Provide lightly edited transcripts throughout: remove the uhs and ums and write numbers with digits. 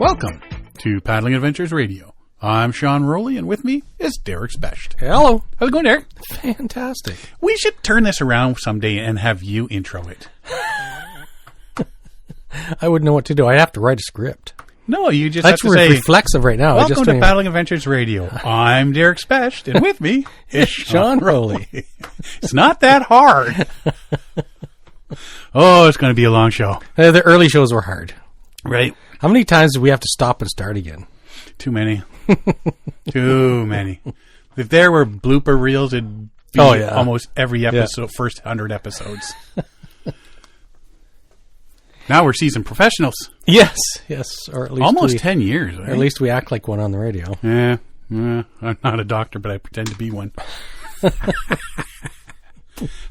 Welcome to Paddling Adventures Radio. I'm Sean Rowley, and with me is Derek Specht. Hello. How's it going, Derek? Fantastic. We should turn this around someday and have you intro it. I wouldn't know what to do. I have to write a script. No, you just That's have to say, reflexive right now. welcome to Paddling Adventures Radio. I'm Derek Specht, and with me is Sean Rowley. It's not that hard. Oh, it's going to be a long show. The early shows were hard. Right? How many times do we have to stop and start again? Too many. Too many. If there were blooper reels, it'd be almost every episode, first 100 episodes. Now we're seasoned professionals. Yes. Or at least almost 10 years. Right? At least we act like one on the radio. Yeah. I'm not a doctor, but I pretend to be one.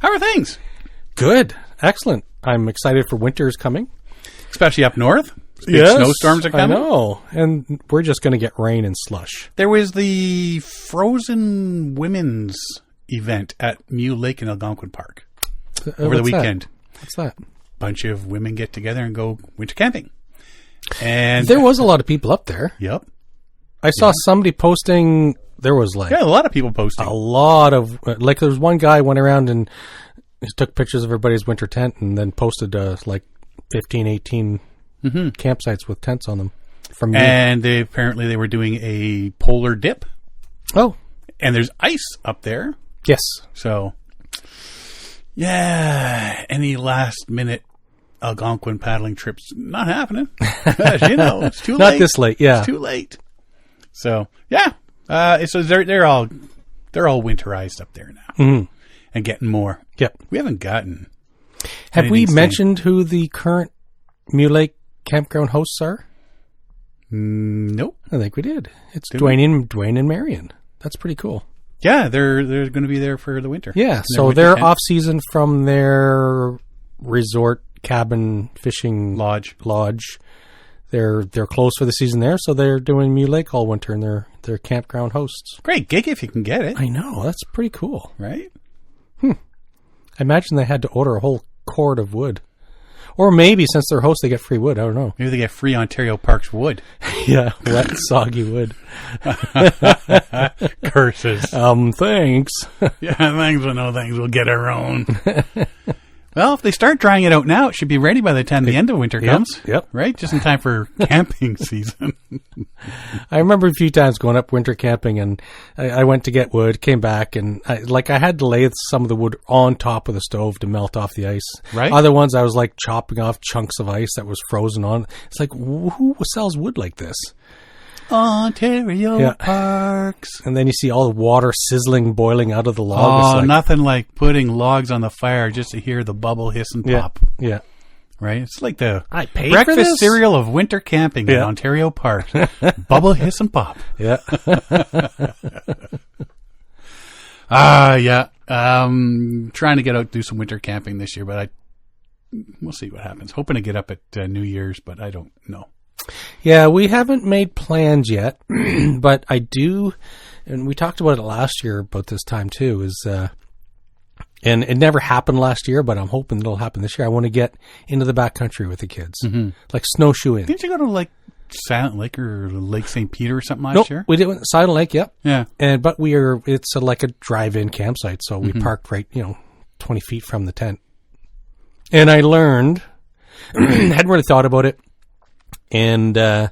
How are things? Good. Excellent. I'm excited for winter's coming. Especially up north. Big snowstorms are coming. I know. And we're just going to get rain and slush. There was the Frozen Women's event at Mule Lake in Algonquin Park over the weekend. What's that? Bunch of women get together and go winter camping. And there was a lot of people up there. Yep. I saw somebody posting. There was a lot of people posting. A lot of there was one guy went around and he took pictures of everybody's winter tent and then posted 15, 18 campsites with tents on them. And apparently they were doing a polar dip. Oh, and there's ice up there. Yes. So, yeah, any last minute Algonquin paddling trips not happening. It's too late. Not this late, yeah. It's too late. So, yeah. So they're all winterized up there now. And getting more. Yep. We haven't gotten. Have we mentioned who the current Mule Lake campground hosts are? Nope. I think we did. It's Dwayne and Marion. That's pretty cool. Yeah, they're going to be there for the winter. Yeah, so they're off season from their resort cabin fishing lodge. They're closed for the season there, so they're doing Mule Lake all winter, and they're campground hosts. Great gig if you can get it. I know, that's pretty cool, right? I imagine they had to order a whole cord of wood, or maybe since they're hosts, they get free wood. I don't know. Maybe they get free Ontario Parks wood. Yeah, wet, soggy wood. Curses. Thanks. Yeah, thanks, but no thanks. We'll get our own. Well, if they start drying it out now, it should be ready by the time the end of winter comes. Yep. Right? Just in time for camping season. I remember a few times going up winter camping, and I went to get wood, came back, and I had to lay some of the wood on top of the stove to melt off the ice. Right. Other ones, I was like chopping off chunks of ice that was frozen on. It's like, who sells wood like this? Ontario Parks. And then you see all the water sizzling, boiling out of the log. Oh, nothing like putting logs on the fire just to hear the bubble hiss and pop. Yeah. Right? It's like the breakfast cereal of winter camping in Ontario Parks. Bubble hiss and pop. Yeah. Trying to get out, do some winter camping this year, but we'll see what happens. Hoping to get up at New Year's, but I don't know. Yeah, we haven't made plans yet, but I do, and we talked about it last year about this time too, and it never happened last year, but I'm hoping it'll happen this year. I want to get into the backcountry with the kids, like snowshoeing. Didn't you go to like Silent Lake or Lake St. Peter or something last year? We did Silent Lake, yep. Yeah. But it's like a drive-in campsite, so we parked right, 20 feet from the tent. And I learned, hadn't really thought about it, and the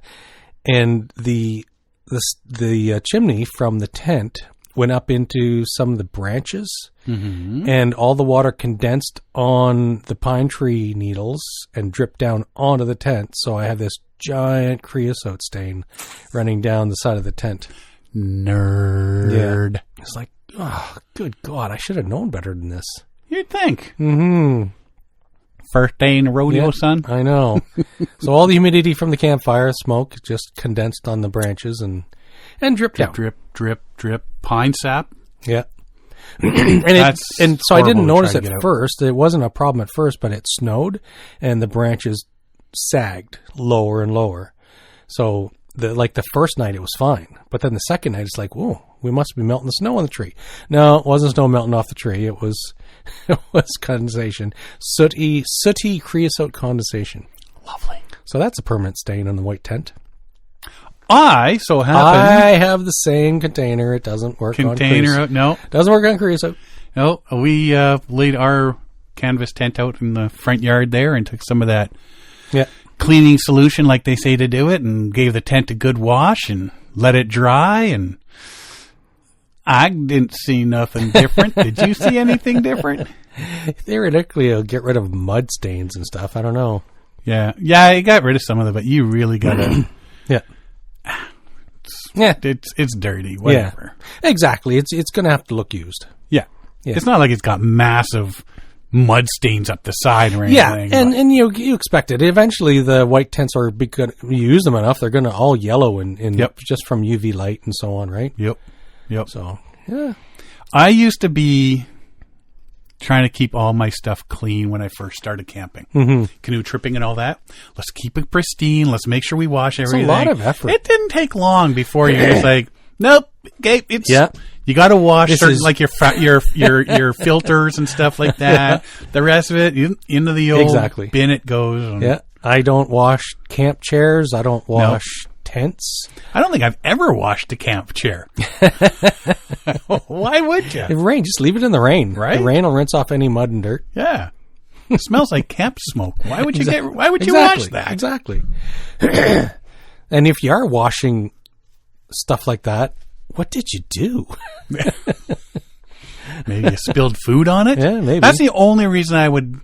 chimney from the tent went up into some of the branches, and all the water condensed on the pine tree needles and dripped down onto the tent. So I have this giant creosote stain running down the side of the tent. Nerd. Yeah. It's like, oh, good God, I should have known better than this. You'd think. First day in the rodeo, son. I know. So all the humidity from the campfire smoke just condensed on the branches and dripped down. Drip. Pine sap. Yeah. and so I didn't notice at first. It wasn't a problem at first, but it snowed and the branches sagged lower and lower. So the first night it was fine, but then the second night it's like, whoa, we must be melting the snow on the tree. No, it wasn't snow melting off the tree. It was condensation, sooty creosote condensation. Lovely. So that's a permanent stain on the white tent. I happen. I have the same container. It doesn't work on cruise. No. Doesn't work on cruise. No, we laid our canvas tent out in the front yard there and took some of that cleaning solution like they say to do it and gave the tent a good wash and let it dry, and I didn't see nothing different. Did you see anything different? Theoretically, it'll get rid of mud stains and stuff. I don't know. Yeah, I got rid of some of it, but you really got to... It's dirty, whatever. Yeah, exactly. It's going to have to look used. Yeah. It's not like it's got massive mud stains up the side or anything. Yeah, and you expect it. Eventually, the white tents are you use them enough, they're going to all yellow and just from UV light and so on, right? Yep. So, yeah. I used to be trying to keep all my stuff clean when I first started camping. Mm-hmm. Canoe tripping and all that. Let's keep it pristine. Let's make sure we wash everything. It's a lot of effort. It didn't take long before you're just like, nope, okay, you got to wash certain, like your filters and stuff like that. The rest of it, into the old bin it goes. I don't wash camp chairs. I don't wash tents. I don't think I've ever washed a camp chair. Why would you? It rain. Just leave it in the rain. Right? The rain will rinse off any mud and dirt. Yeah. It smells like camp smoke. Why would you wash that? Exactly. And if you are washing stuff like that, what did you do? Maybe you spilled food on it? Yeah, maybe. That's the only reason I would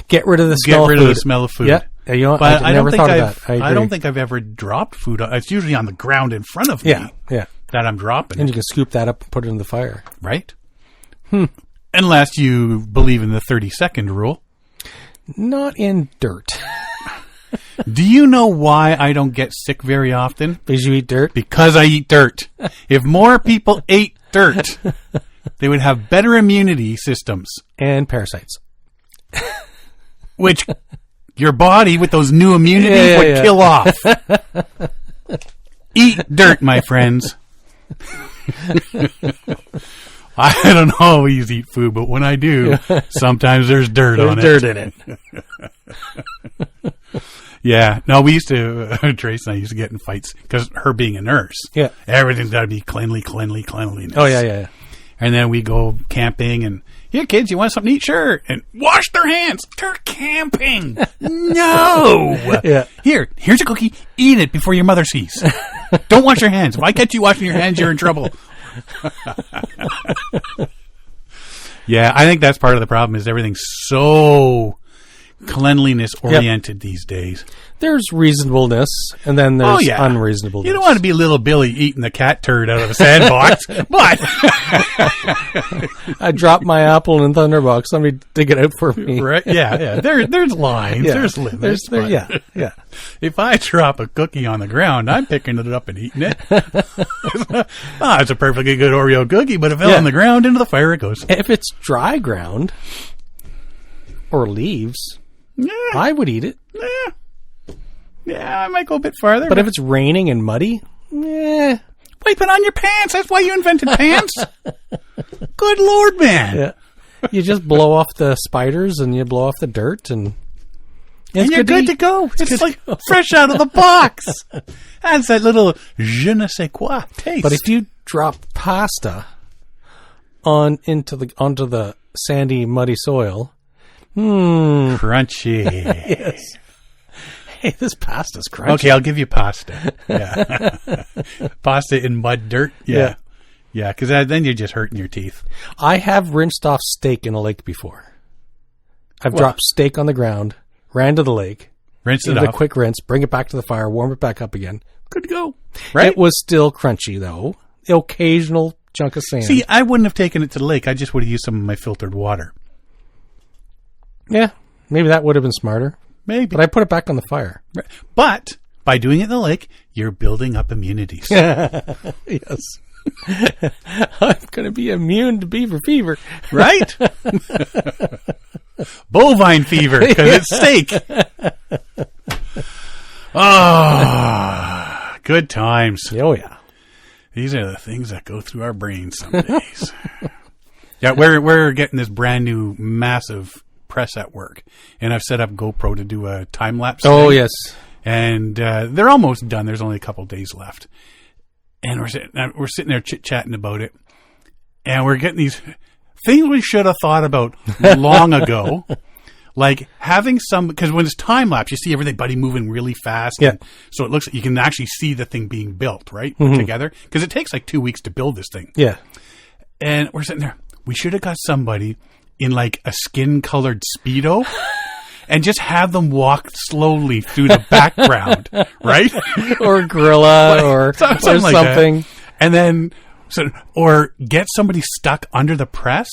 get rid of the smell of food. Yeah. You know, but I never thought of that. I don't think I've ever dropped food. It's usually on the ground in front of me that I'm dropping. And you can scoop that up and put it in the fire. Right? Unless you believe in the 30-second rule. Not in dirt. Do you know why I don't get sick very often? Because you eat dirt? Because I eat dirt. If more people ate dirt, they would have better immunity systems. And parasites. Which your body, with those new immunities, would kill off. Eat dirt, my friends. I don't always eat food, but when I do, sometimes there's dirt on it. There's dirt in it. Yeah. No, we used to, Trace and I used to get in fights because her being a nurse. Yeah. Everything's got to be cleanliness. Oh, yeah. And then we go camping and, here, kids, you want something to eat? Sure. And wash their hands. They're camping. No. Yeah. Here's a cookie. Eat it before your mother sees. Don't wash your hands. If I catch you washing your hands, you're in trouble. Yeah, I think that's part of the problem is everything's so cleanliness oriented these days. There's reasonableness, and then there's unreasonableness. You don't want to be little Billy eating the cat turd out of the sandbox, but I dropped my apple in Thunderbox. Somebody dig it out for me. Right? Yeah. There's lines. Yeah. There's limits. Yeah. If I drop a cookie on the ground, I'm picking it up and eating it. It's a perfectly good Oreo cookie, but it fell on the ground, into the fire it goes. If it's dry ground or leaves, I would eat it. Yeah, I might go a bit farther. But if it's raining and muddy, wipe it on your pants. That's why you invented pants. Good Lord, man. Yeah. You just blow off the spiders and you blow off the dirt and you're good to go. It's like fresh out of the box. That's that little je ne sais quoi taste. But if you drop pasta onto the sandy, muddy soil, crunchy. Yes. Hey, this pasta's crunchy. Okay, I'll give you pasta. Yeah. Pasta in mud dirt. Yeah. Yeah, because then you're just hurting your teeth. I have rinsed off steak in a lake before. I've dropped steak on the ground, ran to the lake, rinsed it off. A quick rinse, bring it back to the fire, warm it back up again. Good to go. Right? It was still crunchy, though. The occasional chunk of sand. See, I wouldn't have taken it to the lake. I just would have used some of my filtered water. Yeah, maybe that would have been smarter. Maybe. But I put it back on the fire. Right. But by doing it in the lake, you're building up immunities. Yes. I'm going to be immune to beaver fever. Right? Bovine fever, because it's steak. Oh, good times. Oh, yeah. These are the things that go through our brains some days. Yeah, we're getting this brand new massive press at work, and I've set up GoPro to do a time lapse. Oh, yes. And they're almost done. There's only a couple days left. And we're sitting there chit-chatting about it. And we're getting these things we should have thought about long ago. Like having because when it's time-lapse, you see everybody moving really fast. Yeah. So it looks like you can actually see the thing being built, right? Put together. Because it takes like 2 weeks to build this thing. Yeah. And we're sitting there. We should have got somebody in like a skin-colored Speedo. And just have them walk slowly through the background, right? Or gorilla or something. Like that. And then, or get somebody stuck under the press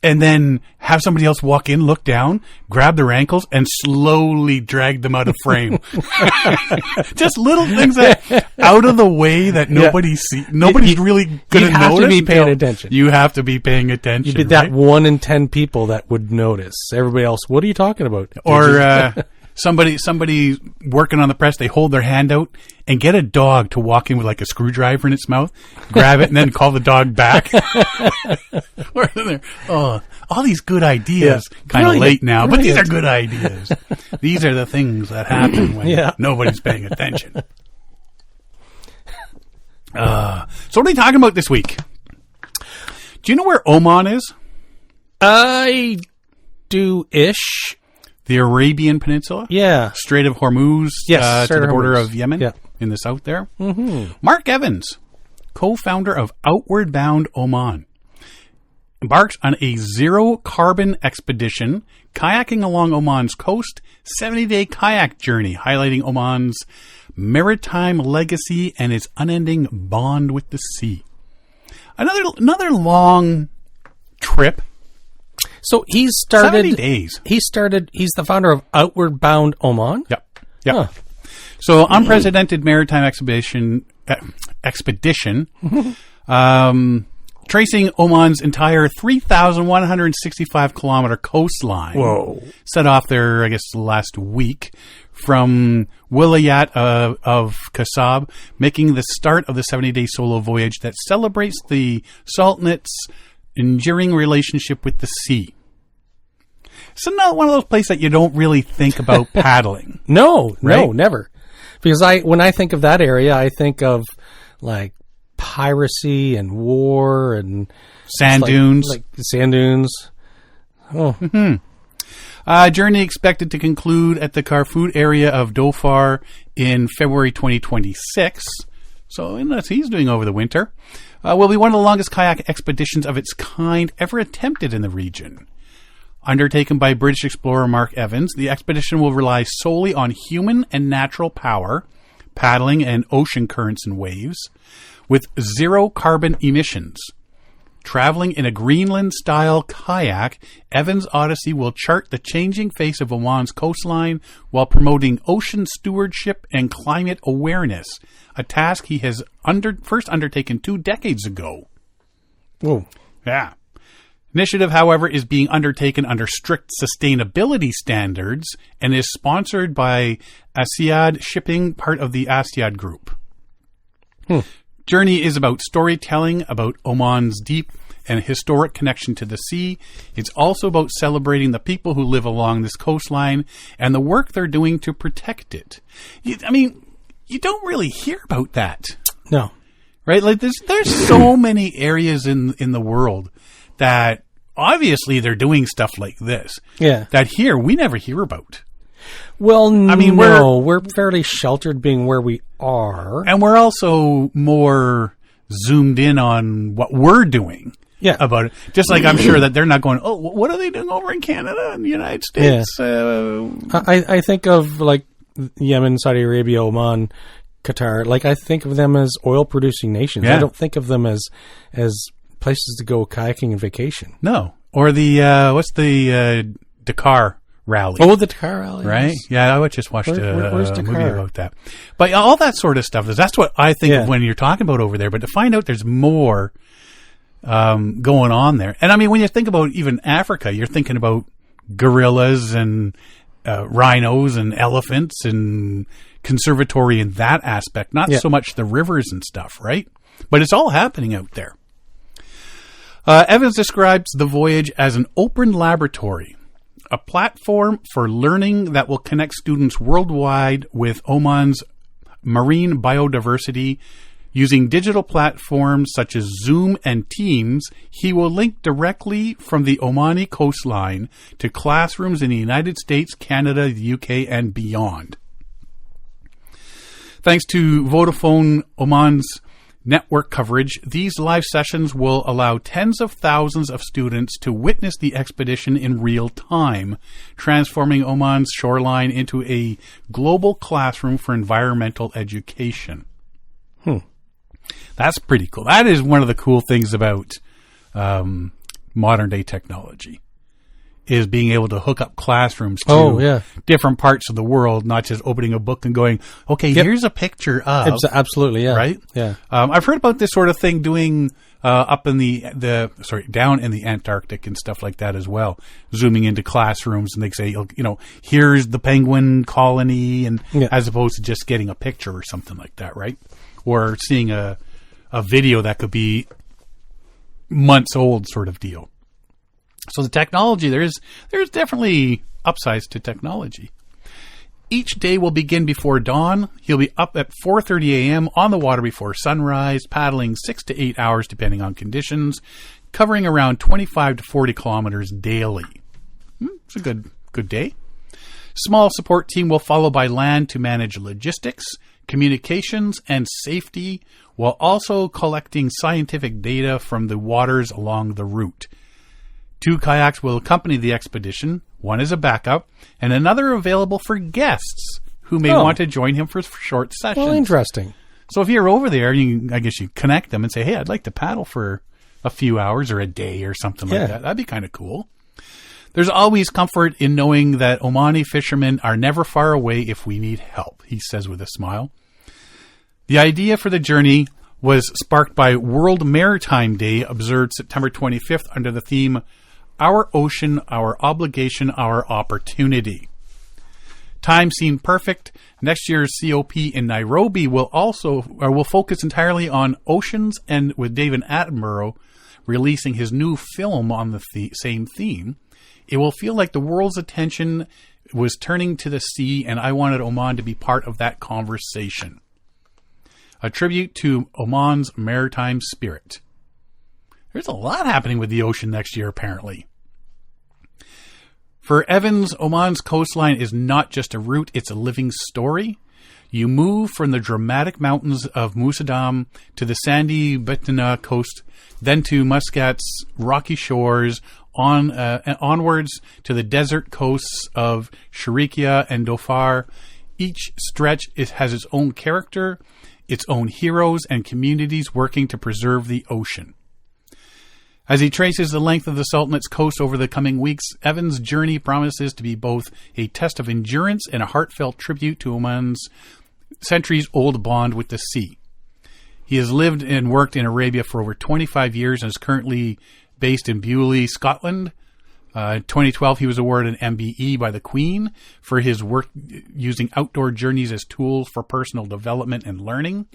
and then have somebody else walk in, look down, grab their ankles, and slowly drag them out of frame. Just little things that out of the way that nobody sees. Nobody's really going to notice. You have to be paying attention. You have to be paying attention. You'd be that 1 in 10 people that would notice. Everybody else, what are you talking about? Or somebody working on the press, they hold their hand out and get a dog to walk in with like a screwdriver in its mouth, grab it, and then call the dog back. All these good ideas. Yeah. Kind of late now, but these are good ideas. These are the things that happen when nobody's paying attention. So what are we talking about this week? Do you know where Oman is? I do-ish. The Arabian Peninsula? Yeah. Strait of Hormuz to the border of Yemen in the south there. Mm-hmm. Mark Evans, co-founder of Outward Bound Oman, embarks on a zero-carbon expedition, kayaking along Oman's coast, 70-day kayak journey, highlighting Oman's maritime legacy and its unending bond with the sea. Another long trip. So he started 70 days. He's the founder of Outward Bound Oman? Yep. Huh. So unprecedented maritime expedition, tracing Oman's entire 3,165 kilometer coastline. Whoa. Set off there, I guess, last week from Wilayat of Kasab, making the start of the 70-day solo voyage that celebrates the Sultanate's enduring relationship with the sea. It's not one of those places that you don't really think about paddling. No, right? Never. Because when I think of that area, I think of like piracy and war and sand dunes. Like sand dunes. Oh. Mm-hmm. Journey expected to conclude at the Carrefour area of Dhofar in February 2026. So he's doing over the winter. Will be one of the longest kayak expeditions of its kind ever attempted in the region. Undertaken by British explorer Mark Evans, the expedition will rely solely on human and natural power, paddling and ocean currents and waves, with zero carbon emissions. Traveling in a Greenland-style kayak, Evans' Odyssey will chart the changing face of Oman's coastline while promoting ocean stewardship and climate awareness, a task he has first undertaken 2 decades ago. Whoa. Yeah. Initiative, however, is being undertaken under strict sustainability standards and is sponsored by Asiad Shipping, part of the Asiad Group. Journey is about storytelling about Oman's deep and historic connection to the sea. It's also about celebrating the people who live along this coastline and the work they're doing to protect it. You don't really hear about that. No. Right? Like there's so many areas in the world that obviously they're doing stuff like this. Yeah. That here we never hear about. Well, we're fairly sheltered being where we are. And we're also more zoomed in on what we're doing about it. Just like I'm sure that they're not going, oh, what are they doing over in Canada and the United States? Yeah. I think of like Yemen, Saudi Arabia, Oman, Qatar. Like I think of them as oil-producing nations. Yeah. I don't think of them as places to go kayaking and vacation. No. Or the, what's the Dakar rally? Oh, the Dakar rally. Right? Yes. Yeah, I just watched where's a Dakar? movie about that. But all that sort of stuff, that's what I think of when you're talking about over there. But to find out there's more going on there. And I mean, when you think about even Africa, you're thinking about gorillas and rhinos and elephants and conservatory in that aspect, not so much the rivers and stuff, right? But it's all happening out there. Evans describes the voyage as an open laboratory a platform for learning that will connect students worldwide with Oman's marine biodiversity. Using digital platforms such as Zoom and Teams, he will link directly from the Omani coastline to classrooms in the United States, Canada, the UK, and beyond. Thanks to Vodafone Oman's network coverage, these live sessions will allow tens of thousands of students to witness the expedition in real time, transforming Oman's shoreline into a global classroom for environmental education. That's pretty cool. That is one of the cool things about modern day technology, is being able to hook up classrooms to different parts of the world, not just opening a book and going, okay, here's a picture of. Absolutely, yeah. Right? Yeah. I've heard about this sort of thing doing up in down in the Antarctic and stuff like that as well, zooming into classrooms, and they say, here's the penguin colony, and as opposed to just getting a picture or something like that, right? Or seeing a video that could be months old sort of deal. So the technology, there's definitely upsides to technology. Each day will begin before dawn. He'll be up at 4:30 a.m. on the water before sunrise, paddling 6 to 8 hours depending on conditions, covering around 25 to 40 kilometers daily. It's a good day. Small support team will follow by land to manage logistics, communications, and safety, while also collecting scientific data from the waters along the route. 2 kayaks will accompany the expedition. One is a backup, and another available for guests who may want to join him for short sessions. Well, interesting. So if you're over there, I guess you connect them and say, hey, I'd like to paddle for a few hours or a day or something like that. That'd be kind of cool. There's always comfort in knowing that Omani fishermen are never far away if we need help, he says with a smile. The idea for the journey was sparked by World Maritime Day, observed September 25th under the theme, Our Ocean, Our Obligation, Our Opportunity. Time seemed perfect. Next year's COP in Nairobi will focus entirely on oceans, and with David Attenborough releasing his new film on the same theme, it will feel like the world's attention was turning to the sea, and I wanted Oman to be part of that conversation. A tribute to Oman's maritime spirit. There's a lot happening with the ocean next year, apparently. For Evans, Oman's coastline is not just a route, it's a living story. You move from the dramatic mountains of Musadam to the sandy Betna coast, then to Muscat's rocky shores, onwards to the desert coasts of Sharikia and Dhofar. Each stretch has its own character, its own heroes and communities working to preserve the ocean. As he traces the length of the Sultanate's coast over the coming weeks, Evans' journey promises to be both a test of endurance and a heartfelt tribute to Oman's centuries-old bond with the sea. He has lived and worked in Arabia for over 25 years and is currently based in Bewley, Scotland. In 2012, he was awarded an MBE by the Queen for his work using outdoor journeys as tools for personal development and learning.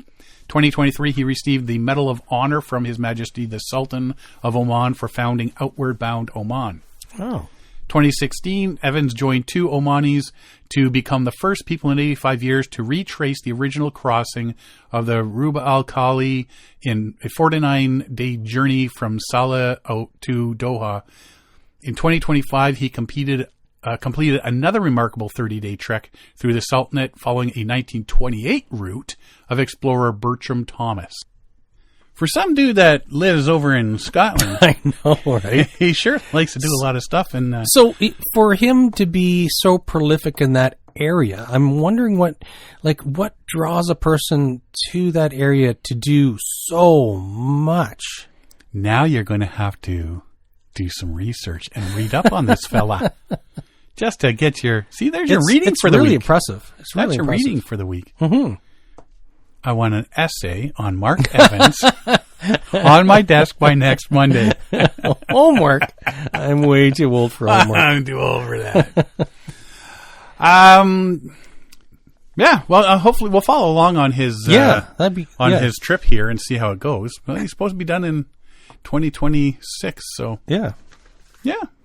2023, he received the Medal of Honor from His Majesty the Sultan of Oman for founding Outward Bound Oman. 2016, Evans joined 2 Omanis to become the first people in 85 years to retrace the original crossing of the Rub al Khali in a 49-day journey from Saleh to Doha. In 2025, he completed another remarkable 30-day trek through the Sultanate following a 1928 route of explorer Bertram Thomas. For some dude that lives over in Scotland, I know, right? He sure likes to do a lot of stuff. And so for him to be so prolific in that area, I'm wondering what draws a person to that area to do so much. Now you're going to have to do some research and read up on this fella. Just to get your... See, there's your reading for the week. It's really impressive. That's your reading for the week. Mm-hmm. I want an essay on Mark Evans on my desk by next Monday. Homework? I'm way too old for homework. I'm too old for that. Yeah, well, hopefully we'll follow along on his his trip here and see how it goes. Well, he's supposed to be done in 2026, so... Yeah,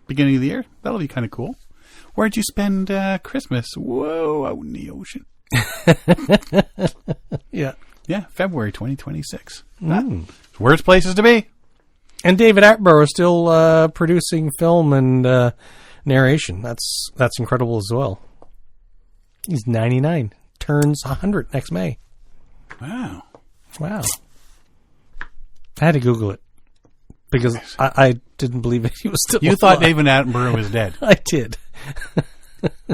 beginning of the year. That'll be kind of cool. Where'd you spend Christmas? Whoa, out in the ocean. Yeah. Yeah, February 2026. Worst places to be. And David Attenborough is still producing film and narration. That's incredible as well. He's 99. Turns 100 next May. Wow. I had to Google it because I didn't believe it. He was still alive. thought David Attenborough was dead. I did.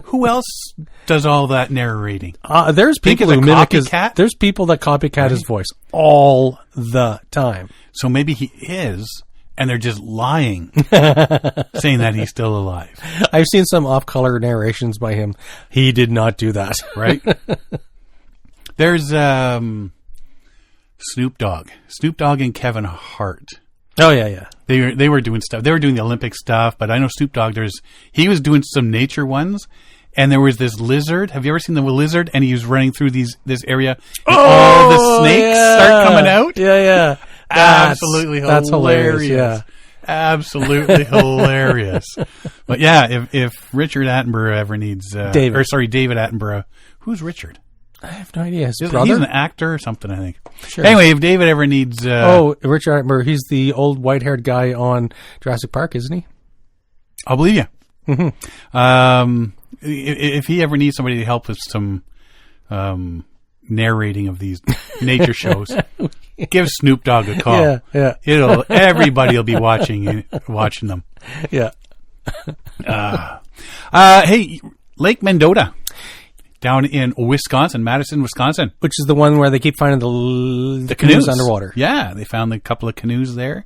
Who else does all that narrating? There's people who mimic there's people that copycat his voice all the time. So maybe he is, and they're just lying, saying that he's still alive. I've seen some off-color narrations by him. He did not do that. Right? There's Snoop Dogg and Kevin Hart. Oh yeah. They were doing stuff. They were doing the Olympic stuff, but I know Snoop Dogg. He was doing some nature ones, and there was this lizard. Have you ever seen the lizard? And he was running through this area. And all the snakes start coming out. Yeah. Absolutely hilarious. That's hilarious. Yeah. Absolutely hilarious. But yeah, if Richard Attenborough ever needs David Attenborough, who's Richard? I have no idea. He's an actor or something, I think. Sure. Anyway, if David ever needs... Richard Attenborough. He's the old white-haired guy on Jurassic Park, isn't he? I'll believe you. Mm-hmm. If he ever needs somebody to help with some narrating of these nature shows, give Snoop Dogg a call. Yeah. Everybody will be watching them. Yeah. Hey, Lake Mendota. Down in Wisconsin, Madison, Wisconsin. Which is the one where they keep finding the canoes underwater. Yeah, they found a couple of canoes there.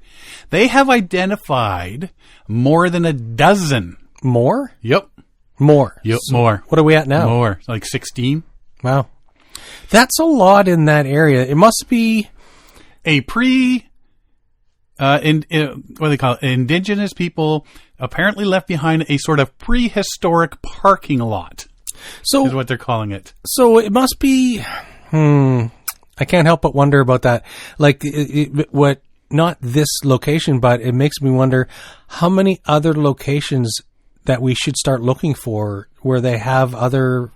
They have identified more than a dozen. More? Yep. More. Yep, more. What are we at now? More. Like 16. Wow. That's a lot in that area. It must be... A what do they call it? Indigenous people apparently left behind a sort of prehistoric parking lot. So is what they're calling it. So it must be. I can't help but wonder about that. Like, what? Not this location, but it makes me wonder how many other locations that we should start looking for where they have other,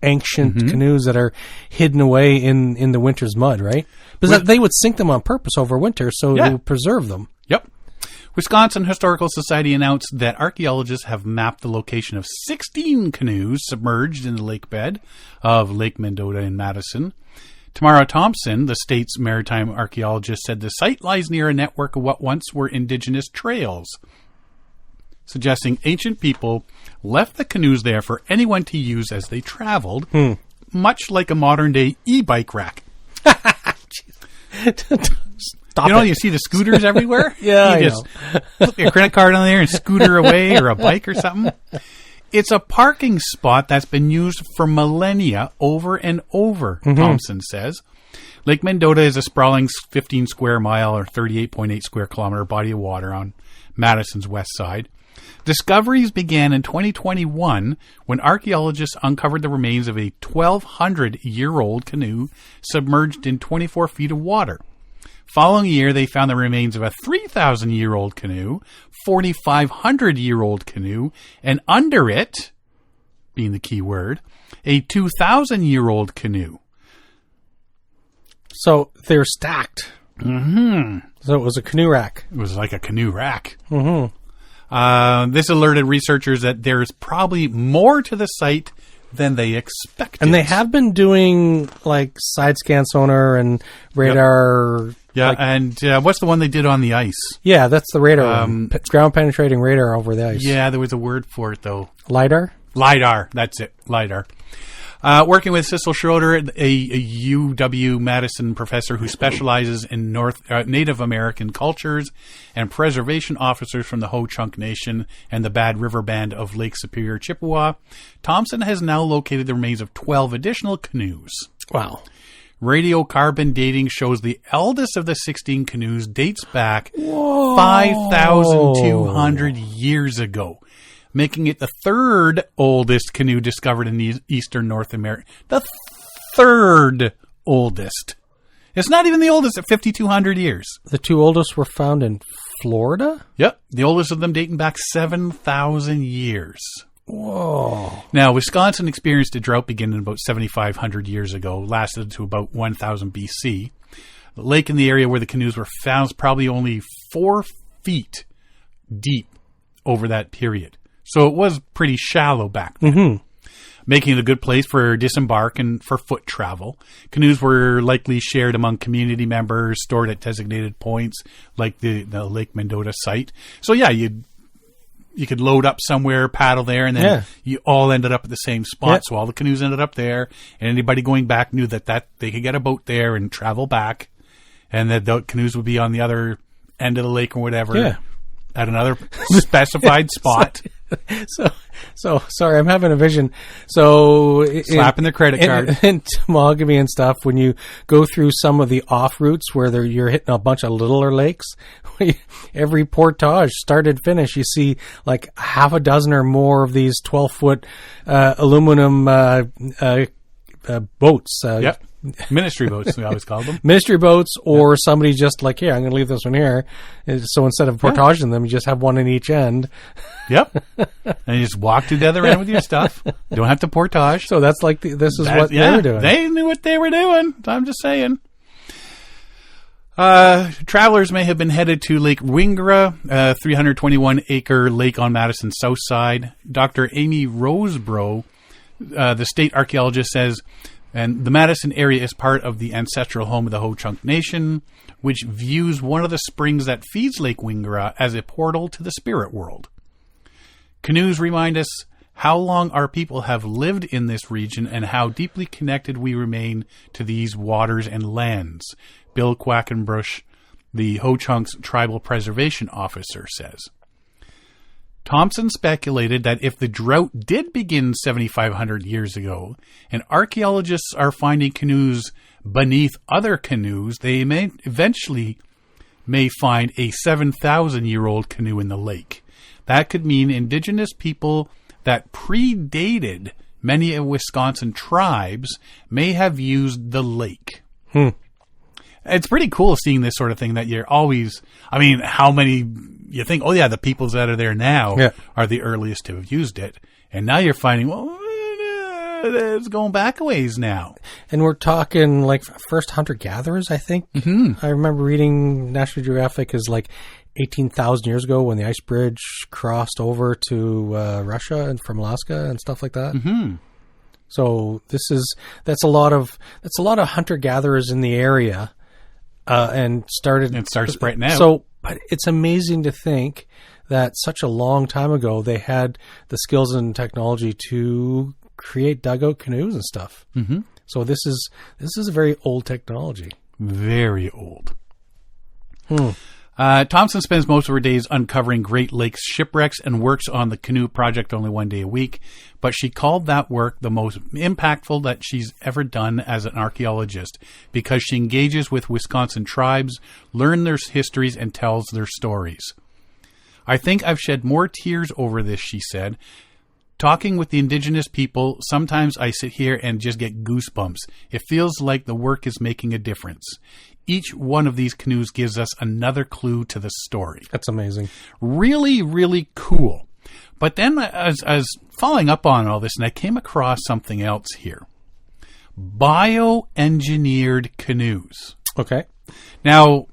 ancient canoes that are hidden away in the winter's mud, right? Because they would sink them on purpose over winter, so to preserve them. Yep. Wisconsin Historical Society announced that archaeologists have mapped the location of 16 canoes submerged in the lake bed of Lake Mendota in Madison. Tamara Thompson, the state's maritime archaeologist, said the site lies near a network of what once were indigenous trails, suggesting ancient people left the canoes there for anyone to use as they traveled, much like a modern-day e-bike rack. You see the scooters everywhere? Yeah, you just put your credit card on there and scooter away, or a bike or something. It's a parking spot that's been used for millennia over and over, Thompson says. Lake Mendota is a sprawling 15 square mile or 38.8 square kilometer body of water on Madison's west side. Discoveries began in 2021 when archaeologists uncovered the remains of a 1,200-year-old canoe submerged in 24 feet of water. Following year, they found the remains of a 3,000-year-old canoe, 4,500-year-old canoe, and under it, being the key word, a 2,000-year-old canoe. So they're stacked. Mm-hmm. So it was a canoe rack. It was like a canoe rack. Mm-hmm. This alerted researchers that there's probably more to the site than they expected. And they have been doing like side scan sonar and radar. Yeah, and what's the one they did on the ice? Yeah, that's the radar. Ground penetrating radar over the ice. Yeah, there was a word for it though. LiDAR? LiDAR, that's it. LiDAR. Working with Cecil Schroeder, a UW-Madison professor who specializes in Native American cultures, and preservation officers from the Ho-Chunk Nation and the Bad River Band of Lake Superior, Chippewa, Thompson has now located the remains of 12 additional canoes. Wow. Radiocarbon dating shows the eldest of the 16 canoes dates back 5,200 years ago, making it the third oldest canoe discovered in eastern North America. The third oldest. It's not even the oldest at 5,200 years. The two oldest were found in Florida? Yep. The oldest of them dating back 7,000 years. Whoa. Now, Wisconsin experienced a drought beginning about 7,500 years ago, lasted to about 1000 BC. The lake in the area where the canoes were found is probably only 4 feet deep over that period. So it was pretty shallow back then, making it a good place for disembark and for foot travel. Canoes were likely shared among community members, stored at designated points, like the Lake Mendota site. So yeah, you could load up somewhere, paddle there, and then you all ended up at the same spot. Yeah. So all the canoes ended up there, and anybody going back knew that they could get a boat there and travel back, and that the canoes would be on the other end of the lake or whatever at another specified spot. So sorry, I'm having a vision. So slapping their credit card in Temagami and stuff, when you go through some of the off routes where you're hitting a bunch of littler lakes, every portage, start and finish, you see like half a dozen or more of these 12-foot aluminum boats. Ministry boats, we always call them. Ministry boats, or somebody just like, here, I'm going to leave this one here. So instead of portaging them, you just have one in each end. Yep. And you just walk to the other end with your stuff. You don't have to portage. So that's like, this is what they were doing. They knew what they were doing. I'm just saying. Travelers may have been headed to Lake Wingra, a 321-acre lake on Madison's south side. Dr. Amy Roseborough, the state archaeologist, says, and the Madison area is part of the ancestral home of the Ho-Chunk Nation, which views one of the springs that feeds Lake Wingra as a portal to the spirit world. Canoes remind us how long our people have lived in this region and how deeply connected we remain to these waters and lands, Bill Quackenbush, the Ho-Chunk's tribal preservation officer, says. Thompson speculated that if the drought did begin 7,500 years ago, and archaeologists are finding canoes beneath other canoes, they may eventually find a 7,000-year-old canoe in the lake. That could mean indigenous people that predated many of Wisconsin tribes may have used the lake. It's pretty cool seeing this sort of thing that you're always, how many, you think, oh yeah, the peoples that are there now are the earliest to have used it. And now you're finding, well, it's going back a ways now. And we're talking like first hunter-gatherers, I think. I remember reading National Geographic is like 18,000 years ago when the ice bridge crossed over to Russia and from Alaska and stuff like that. So that's a lot of hunter-gatherers in the area. And started spreading out. So, but it's amazing to think that such a long time ago they had the skills and technology to create dugout canoes and stuff. So this is a very old technology. Very old. Thompson spends most of her days uncovering Great Lakes shipwrecks and works on the canoe project only one day a week, but she called that work the most impactful that she's ever done as an archaeologist because she engages with Wisconsin tribes, learns their histories, and tells their stories. I think I've shed more tears over this, she said. Talking with the indigenous people, sometimes I sit here and just get goosebumps. It feels like the work is making a difference. Each one of these canoes gives us another clue to the story. That's amazing. Really, really cool. But then I was following up on all this, and I came across something else here. Bioengineered canoes. Okay. Now,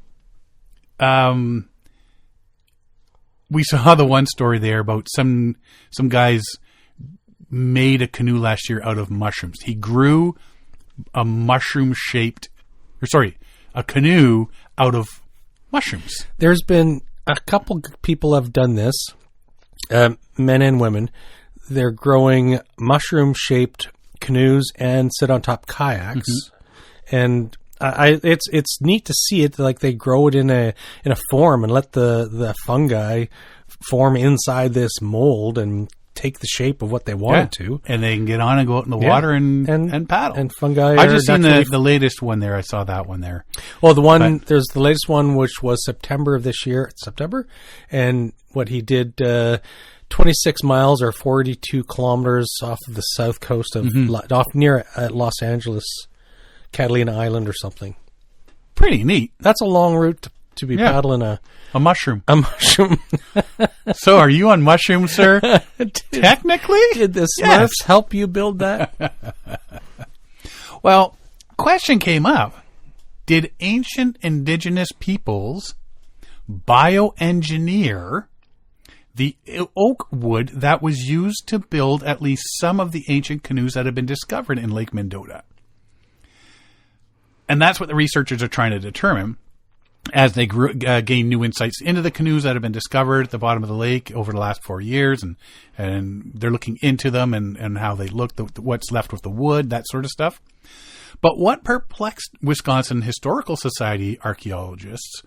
we saw the one story there about some guys made a canoe last year out of mushrooms. He grew a canoe out of mushrooms. There's been a couple people have done this, men and women. They're growing mushroom-shaped canoes and sit on top kayaks, and it's neat to see it. Like they grow it in a form and let the fungi form inside this mold and take the shape of what they want it to. And they can get on and go out in the water and paddle. And fungi I just seen the latest one there. I saw that one there. Well, there's the latest one, which was September of this year. September. And what he did, 26 miles or 42 kilometers off of the south coast of, off near Los Angeles, Catalina Island or something. Pretty neat. That's a long route to be paddling a mushroom. A mushroom. So are you on mushrooms, sir? Technically? Did the Smurfs help you build that? Well, question came up. Did ancient indigenous peoples bioengineer the oak wood that was used to build at least some of the ancient canoes that have been discovered in Lake Mendota? And that's what the researchers are trying to determine as they gain new insights into the canoes that have been discovered at the bottom of the lake over the last 4 years. And they're looking into them and how they look, what's left with the wood, that sort of stuff. But what perplexed Wisconsin Historical Society archaeologists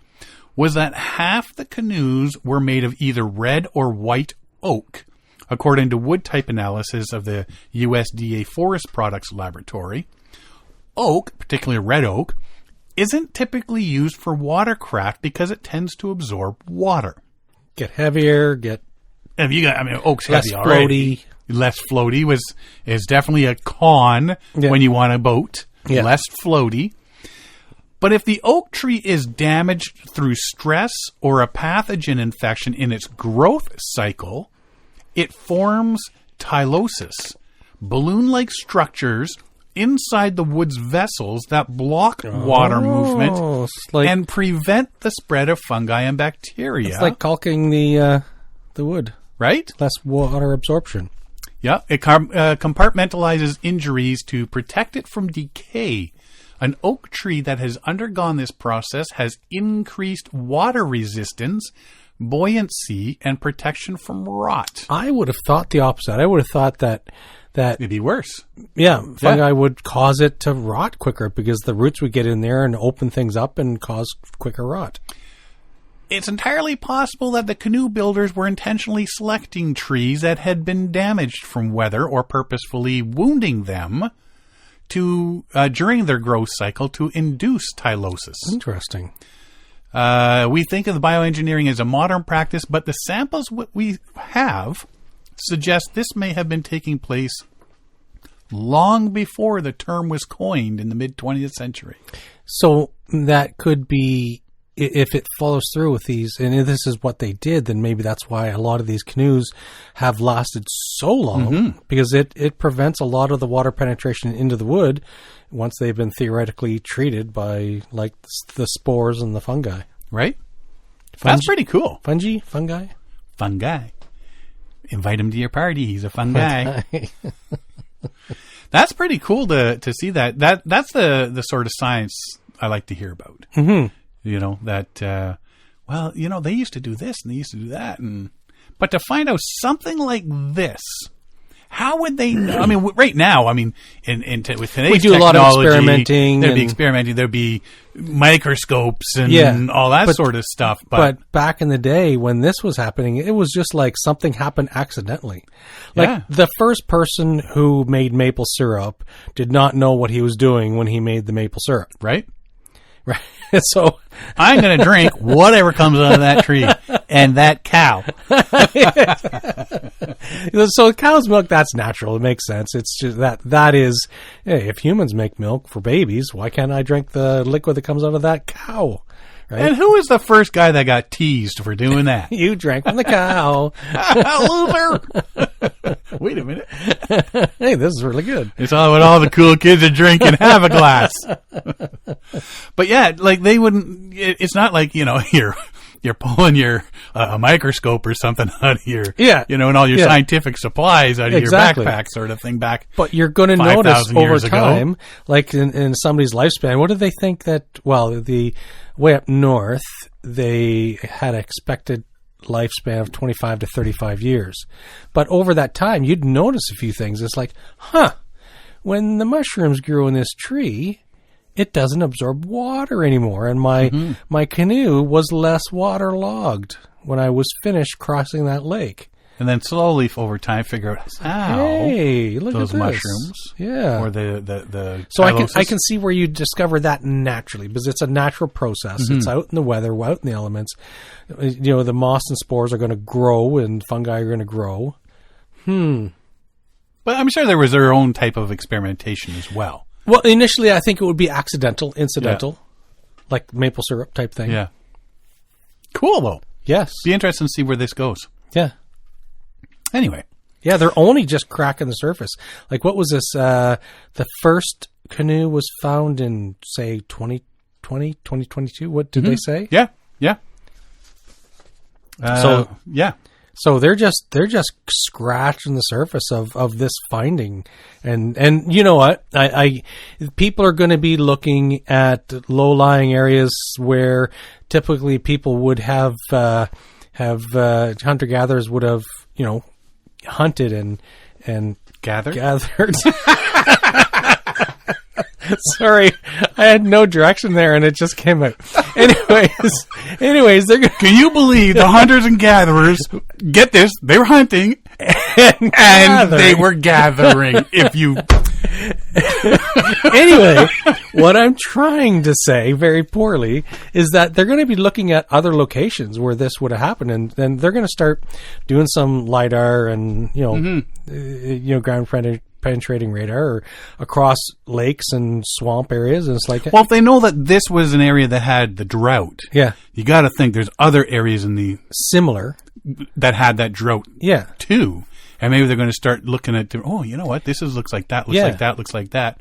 was that half the canoes were made of either red or white oak, according to wood type analysis of the USDA Forest Products Laboratory. Oak, particularly red oak, isn't typically used for watercraft because it tends to absorb water. Get heavier, oak's less heavy already. Floaty. Less floaty is definitely a con when you want a boat. Yeah. Less floaty. But if the oak tree is damaged through stress or a pathogen infection in its growth cycle, it forms tylosis, balloon-like structures inside the wood's vessels that block water movement and prevent the spread of fungi and bacteria. It's like caulking the wood. Right? Less water absorption. Yeah, it compartmentalizes injuries to protect it from decay. An oak tree that has undergone this process has increased water resistance, buoyancy, and protection from rot. I would have thought the opposite. I would have thought that it'd be worse. Yeah, fungi would cause it to rot quicker because the roots would get in there and open things up and cause quicker rot. It's entirely possible that the canoe builders were intentionally selecting trees that had been damaged from weather or purposefully wounding them during their growth cycle to induce tylosis. Interesting. We think of the bioengineering as a modern practice, but the samples we have suggest this may have been taking place long before the term was coined in the mid-20th century. So that could be, if it follows through with these, and if this is what they did, then maybe that's why a lot of these canoes have lasted so long, because it prevents a lot of the water penetration into the wood once they've been theoretically treated by, like, the spores and the fungi. Right? That's pretty cool. Fungi? Invite him to your party. He's a fun guy. That's pretty cool to see that. That's the sort of science I like to hear about. Mm-hmm. You know, that, they used to do this and they used to do that. But to find out something like this, how would they know? I mean, right now, with today's technology, we do a lot of experimenting. There'd be experimenting. There'd be microscopes and all that sort of stuff. But back in the day when this was happening, it was just like something happened accidentally. Like the first person who made maple syrup did not know what he was doing when he made the maple syrup. Right. So I'm going to drink whatever comes out of that tree and that cow. So cow's milk, that's natural. It makes sense. It's just that is, hey, if humans make milk for babies, why can't I drink the liquid that comes out of that cow? Right? And who was the first guy that got teased for doing that? You drank from the cow. Loser. Wait a minute. Hey, this is really good. It's all what all the cool kids are drinking. Have a glass. But yeah, like they wouldn't, it's not like, you're pulling your microscope or something out of your, and all your scientific supplies out of your backpack sort of thing back. But you're going to notice over time, like in somebody's lifespan, what do they think that, the way up north, they had an expected lifespan of 25 to 35 years. But over that time, you'd notice a few things. It's like, when the mushrooms grew in this tree, it doesn't absorb water anymore. And my canoe was less waterlogged when I was finished crossing that lake. And then slowly over time figure out how look those at this. mushrooms or the so I can see where you discover that naturally because it's a natural process. It's out in the weather, out in the elements. The moss and spores are going to grow and fungi are going to grow. But I'm sure there was their own type of experimentation as well. Well, initially I think it would be incidental, like maple syrup type thing. Yeah. Cool, though. Yes. Be interesting to see where this goes. Yeah. Anyway. Yeah, they're only just cracking the surface. Like, what was this? The first canoe was found in, say, 2020, 2022. What did they say? Yeah. So they're just scratching the surface of this finding, and you know what? I people are going to be looking at low-lying areas where typically people would have hunter-gatherers would have, you know, hunted and gathered. Sorry, I had no direction there, and it just came out. Anyways, they're gonna... Can you believe the hunters and gatherers? Get this: they were hunting and they were gathering. If you anyway, what I'm trying to say very poorly is that they're going to be looking at other locations where this would have happened, and then they're going to start doing some LiDAR and ground penetrating radar or across lakes and swamp areas, and it's like, well, if they know that this was an area that had the drought, you got to think there's other areas in the similar that had that drought, too. And maybe they're going to start looking at, you know what, looks like that, looks like that, looks like that.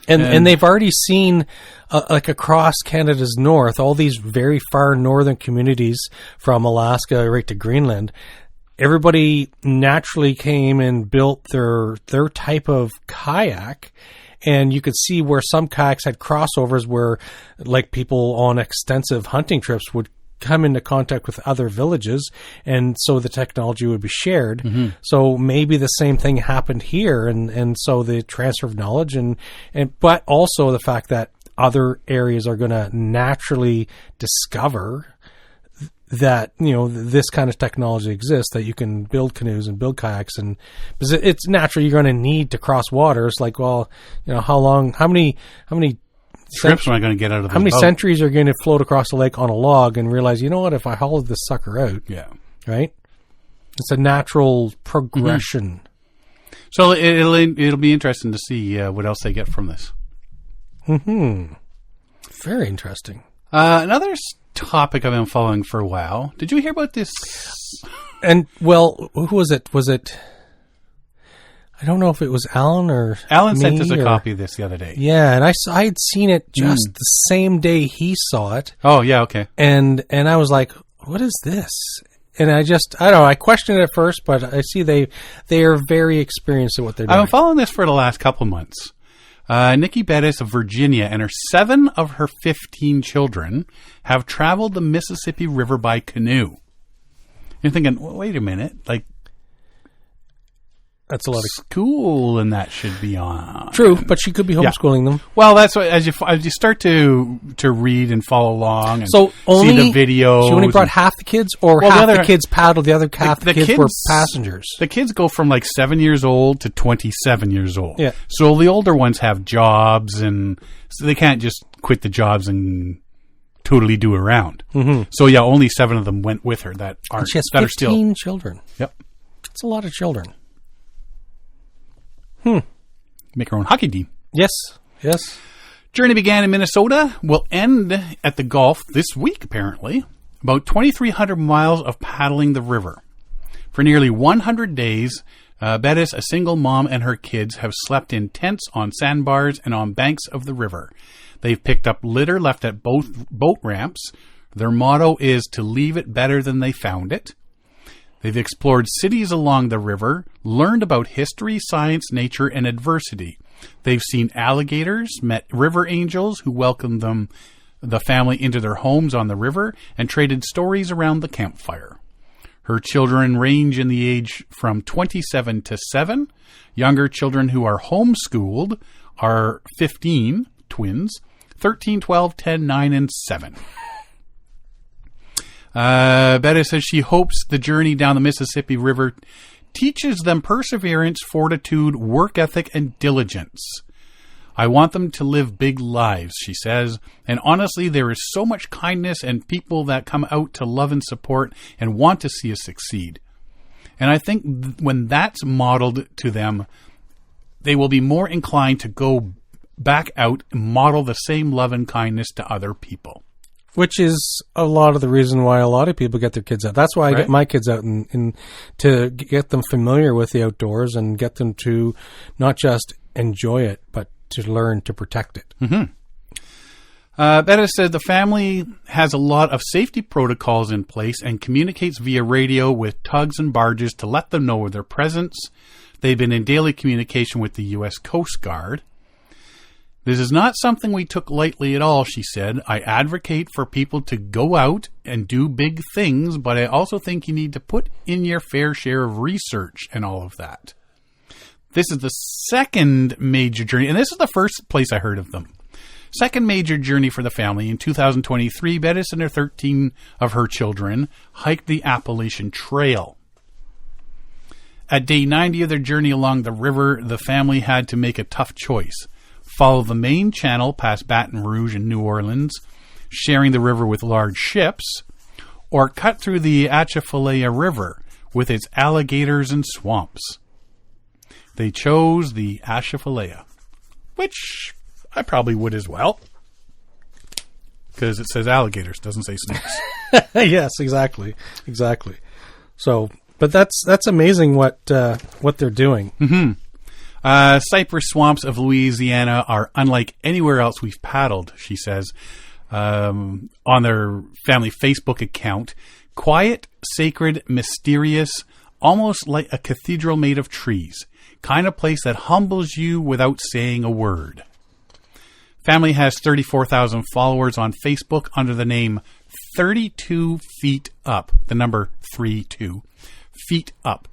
And they've already seen, like across Canada's north, all these very far northern communities from Alaska right to Greenland. Everybody naturally came and built their type of kayak, and you could see where some kayaks had crossovers where, like, people on extensive hunting trips would come into contact with other villages, and so the technology would be shared. Mm-hmm. So maybe the same thing happened here, and so the transfer of knowledge, but also the fact that other areas are going to naturally discover that, you know, this kind of technology exists, that you can build canoes and build kayaks, and because it's natural you're going to need to cross water. It's like, well, you know, how many trips am I going to get out of this how many boat? Centuries are going to float across the lake on a log and realize, you know what, if I hauled this sucker out, right? It's a natural progression. Mm-hmm. So it'll be interesting to see what else they get from this. Very interesting. Another topic I've been following for a while. Did you hear about this? And, well, who was it? Was it... I don't know if it was Alan or Alan sent us a copy of this the other day. Yeah, and I had seen it just the same day he saw it. Oh, yeah, okay. And I was like, what is this? And I don't know, I questioned it at first, but I see they are very experienced at what they're doing. I've been following this for the last couple of months. Nikki Bettis of Virginia and her 7 of her 15 children have traveled the Mississippi River by canoe. You're thinking, well, wait a minute, like, that's a lot of school, and that should be on. True, but she could be homeschooling them. Well, that's what, as you start to read and follow along, and so see the videos. She only brought half the kids, or half the kids paddled, the other half the kids were passengers. The kids go from like 7 years old to 27 years old. Yeah. So the older ones have jobs, and so they can't just quit the jobs and totally do it around. Mm-hmm. So yeah, only 7 of them went with her that aren't. She has 15 children. Yep, that's a lot of children. Make her own hockey team. Yes. Journey began in Minnesota, will end at the Gulf this week, apparently. About 2,300 miles of paddling the river. For nearly 100 days, Bettis, a single mom, and her kids have slept in tents on sandbars and on banks of the river. They've picked up litter left at both boat ramps. Their motto is to leave it better than they found it. They've explored cities along the river, learned about history, science, nature, and adversity. They've seen alligators, met river angels who welcomed the family into their homes on the river, and traded stories around the campfire. Her children range in the age from 27 to 7. Younger children who are homeschooled are 15, twins, 13, 12, 10, 9, and 7. Betty says she hopes the journey down the Mississippi River teaches them perseverance, fortitude, work ethic, and diligence. I want them to live big lives, she says, and honestly, there is so much kindness and people that come out to love and support and want to see us succeed. And I think when that's modeled to them, they will be more inclined to go back out and model the same love and kindness to other people. Which is a lot of the reason why a lot of people get their kids out. That's why I get my kids out in to get them familiar with the outdoors and get them to not just enjoy it, but to learn to protect it. Mm-hmm. Bettis said the family has a lot of safety protocols in place and communicates via radio with tugs and barges to let them know of their presence. They've been in daily communication with the U.S. Coast Guard. This is not something we took lightly at all, she said. I advocate for people to go out and do big things, but I also think you need to put in your fair share of research and all of that. This is the second major journey, and this is the first place I heard of them. Second major journey for the family. In 2023, Bettis and 13 of her children hiked the Appalachian Trail. At day 90 of their journey along the river, the family had to make a tough choice. Follow the main channel past Baton Rouge and New Orleans, sharing the river with large ships, or cut through the Atchafalaya River with its alligators and swamps. They chose the Atchafalaya, which I probably would as well, because it says alligators, doesn't say snakes. Yes, exactly. So, but that's amazing what they're doing. Mm-hmm. Cypress swamps of Louisiana are unlike anywhere else we've paddled, she says, on their family Facebook account. Quiet, sacred, mysterious, almost like a cathedral made of trees. Kind of place that humbles you without saying a word. Family has 34,000 followers on Facebook under the name 32 Feet Up. The number 32 Feet Up.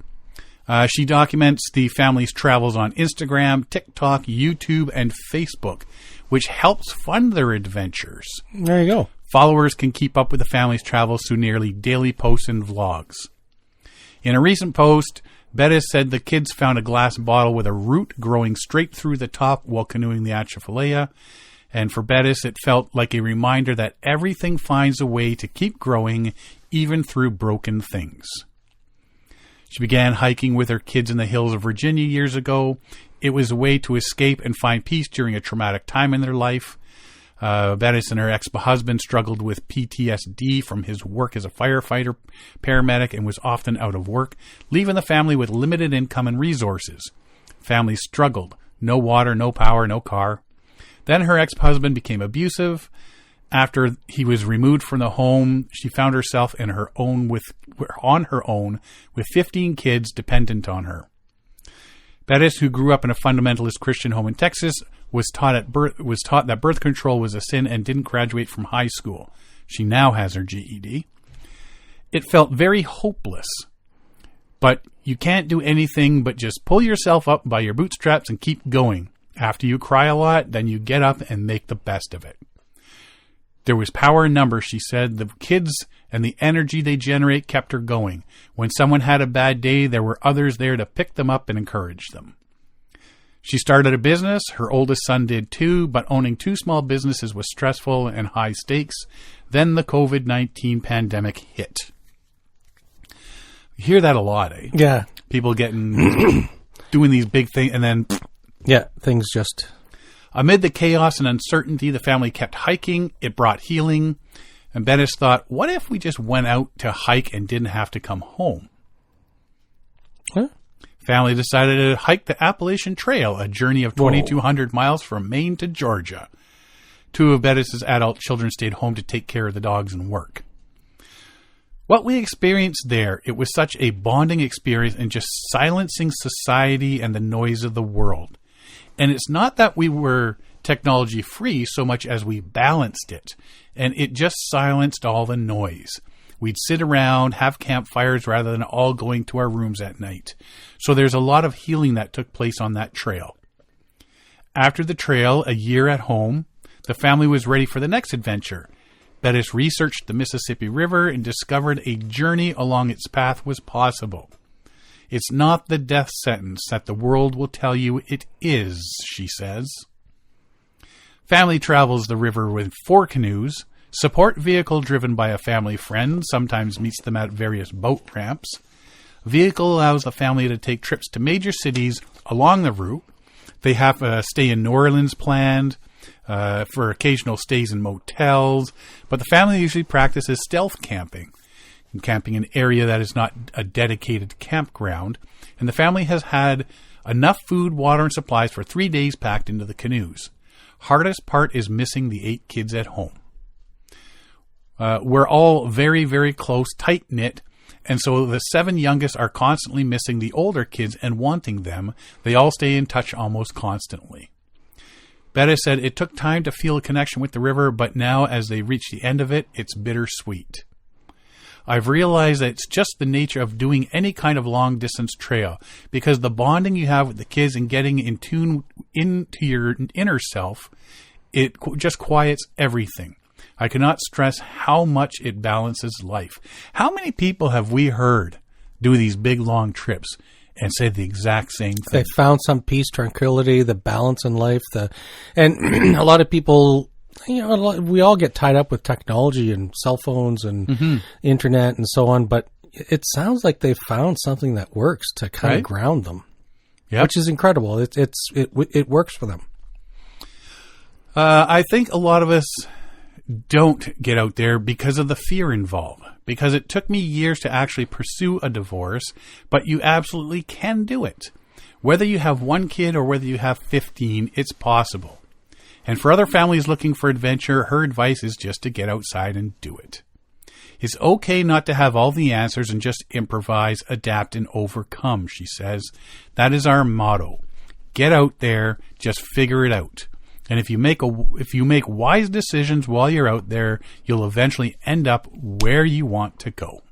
She documents the family's travels on Instagram, TikTok, YouTube, and Facebook, which helps fund their adventures. There you go. Followers can keep up with the family's travels through nearly daily posts and vlogs. In a recent post, Bettis said the kids found a glass bottle with a root growing straight through the top while canoeing the Atchafalaya. And for Bettis, it felt like a reminder that everything finds a way to keep growing, even through broken things. She began hiking with her kids in the hills of Virginia years ago. It was a way to escape and find peace during a traumatic time in their life. Bettis and her ex-husband struggled with PTSD from his work as a firefighter, paramedic, and was often out of work, leaving the family with limited income and resources. Family struggled. No water, no power, no car. Then her ex-husband became abusive. After he was removed from the home, she found herself on her own with 15 kids dependent on her. Bettis, who grew up in a fundamentalist Christian home in Texas, was taught that birth control was a sin and didn't graduate from high school. She now has her GED. It felt very hopeless. But you can't do anything but just pull yourself up by your bootstraps and keep going. After you cry a lot, then you get up and make the best of it. There was power in numbers, she said. The kids and the energy they generate kept her going. When someone had a bad day, there were others there to pick them up and encourage them. She started a business. Her oldest son did too, but owning two small businesses was stressful and high stakes. Then the COVID-19 pandemic hit. You hear that a lot, eh? Yeah. People getting doing these big things and then... Yeah, things just... Amid the chaos and uncertainty, the family kept hiking. It brought healing. And Bettis thought, what if we just went out to hike and didn't have to come home? Huh? Family decided to hike the Appalachian Trail, a journey of 2,200 miles from Maine to Georgia. Two of Bettis' adult children stayed home to take care of the dogs and work. What we experienced there, it was such a bonding experience and just silencing society and the noise of the world. And it's not that we were technology free so much as we balanced it. And it just silenced all the noise. We'd sit around, have campfires rather than all going to our rooms at night. So there's a lot of healing that took place on that trail. After the trail, a year at home, the family was ready for the next adventure. Bettis researched the Mississippi River and discovered a journey along its path was possible. It's not the death sentence that the world will tell you it is, she says. Family travels the river with 4 canoes. Support vehicle driven by a family friend sometimes meets them at various boat ramps. Vehicle allows the family to take trips to major cities along the route. They have a stay in New Orleans planned. for occasional stays in motels, but the family usually practices stealth camping in an area that is not a dedicated campground, and the family has had enough food, water, and supplies for 3 days packed into the canoes. Hardest part is missing the 8 kids at home. We're all very, very close, tight-knit, and so the 7 youngest are constantly missing the older kids and wanting them. They all stay in touch almost constantly. Betta said it took time to feel a connection with the river, but now as they reach the end of it, it's bittersweet. I've realized that it's just the nature of doing any kind of long-distance trail, because the bonding you have with the kids and getting in tune into your inner self, it just quiets everything. I cannot stress how much it balances life. How many people have we heard do these big, long trips and say the exact same thing? They found some peace, tranquility, the balance in life. And a lot of people, we all get tied up with technology and cell phones and internet and so on, but it sounds like they found something that works to kind of ground them, which is incredible. It works for them. I think a lot of us don't get out there because of the fear involved. Because it took me years to actually pursue a divorce, but you absolutely can do it. Whether you have 1 kid or whether you have 15, it's possible. And for other families looking for adventure, her advice is just to get outside and do it. It's okay not to have all the answers and just improvise, adapt, and overcome, she says. That is our motto. Get out there, just figure it out. And if you make wise decisions while you're out there, you'll eventually end up where you want to go.